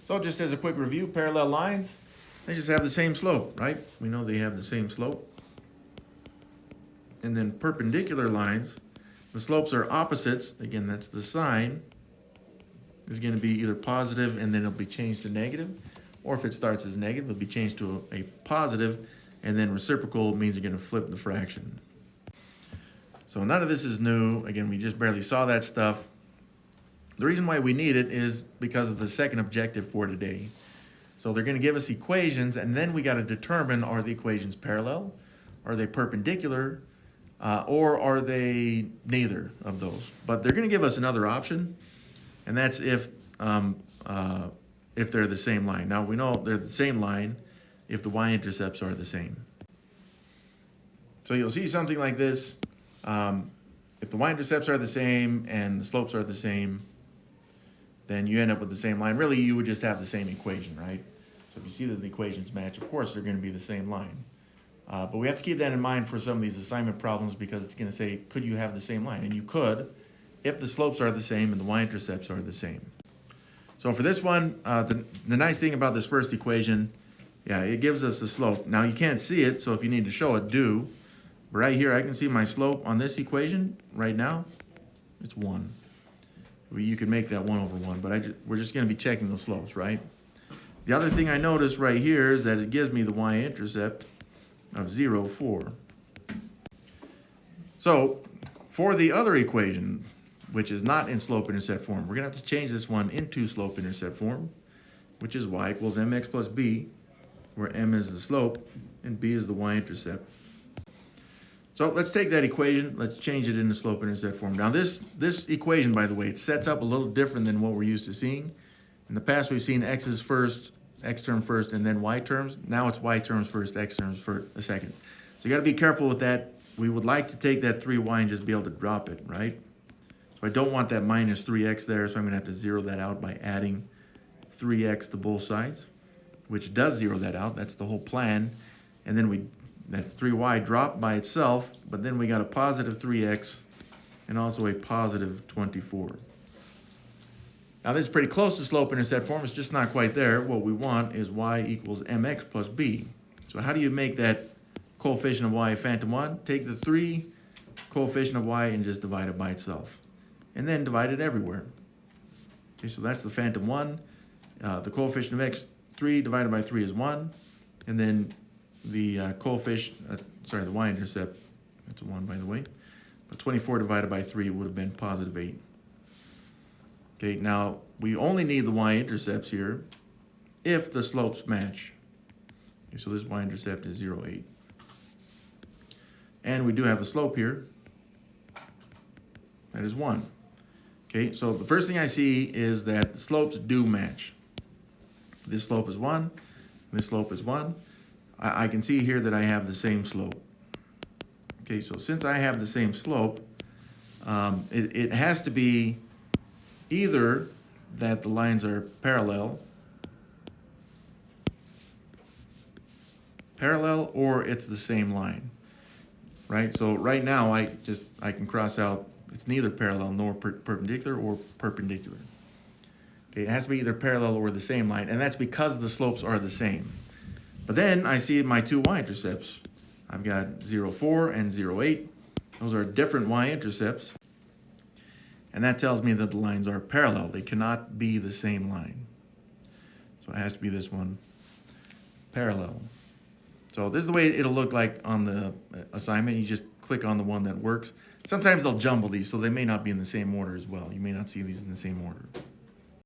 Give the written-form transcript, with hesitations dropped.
So just as a quick review, parallel lines, they just have the same slope, right? We know they have the same slope. And then perpendicular lines, the slopes are opposites. Again, that's the sign is going to be either positive and then it'll be changed to negative. Or if it starts as negative, it'll be changed to a positive, and then reciprocal means you're going to flip the fraction. So none of this is new. Again, we just barely saw that stuff. The reason why we need it is because of the second objective for today. So they're going to give us equations, and then we got to determine, are the equations parallel, are they perpendicular, or are they neither of those? But they're going to give us another option, and that's if they're the same line. Now we know they're the same line if the y-intercepts are the same. So you'll see something like this. If the y-intercepts are the same and the slopes are the same, then you end up with the same line. Really, you would just have the same equation, right? So if you see that the equations match, of course, they're going to be the same line. But we have to keep that in mind for some of these assignment problems, because it's going to say, could you have the same line? And you could, if the slopes are the same and the y-intercepts are the same. So for this one, the nice thing about this first equation, yeah, it gives us the slope. Now you can't see it, so if you need to show it, do. But right here, I can see my slope on this equation right now. It's 1. You can make that 1 over 1, but we're just going to be checking the slopes, right? The other thing I notice right here is that it gives me the y-intercept of 0, 4. So for the other equation, which is not in slope-intercept form, we're going to have to change this one into slope-intercept form, which is y equals mx plus b, where m is the slope and b is the y-intercept. So let's take that equation, let's change it into slope-intercept form. Now this equation, by the way, it sets up a little different than what we're used to seeing. In the past, we've seen x's first, x term first, and then y terms. Now it's y terms first, x terms for a second. So you got to be careful with that. We would like to take that 3y and just be able to drop it, right? So I don't want that minus 3x there, so I'm going to have to zero that out by adding 3x to both sides, which does zero that out. That's the whole plan. And then that's 3y dropped by itself, but then we got a positive 3x and also a positive 24. Now this is pretty close to slope-intercept form. It's just not quite there. What we want is y equals mx plus b. So how do you make that coefficient of y a phantom 1? Take the 3 coefficient of y and just divide it by itself. And then divide it everywhere. Okay, so that's the phantom 1. The coefficient of x, 3 divided by 3 is 1. And then the the y-intercept, that's a 1 by the way. But 24 divided by 3 would have been positive 8. Okay, now we only need the y-intercepts here if the slopes match. Okay, so this y-intercept is 0, 8. And we do have a slope here. That is 1. Okay, so the first thing I see is that the slopes do match. This slope is 1, this slope is 1. I can see here that I have the same slope. Okay, so since I have the same slope, it has to be either that the lines are parallel, or it's the same line, right? So right now I can cross out, it's neither parallel nor perpendicular or perpendicular. Okay, it has to be either parallel or the same line, and that's because the slopes are the same. But then I see my two y-intercepts. I've got 0, 4 and 0, 8. Those are different y-intercepts. And that tells me that the lines are parallel. They cannot be the same line. So it has to be this one, parallel. So this is the way it'll look like on the assignment. You just click on the one that works. Sometimes they'll jumble these, so they may not be in the same order as well. You may not see these in the same order.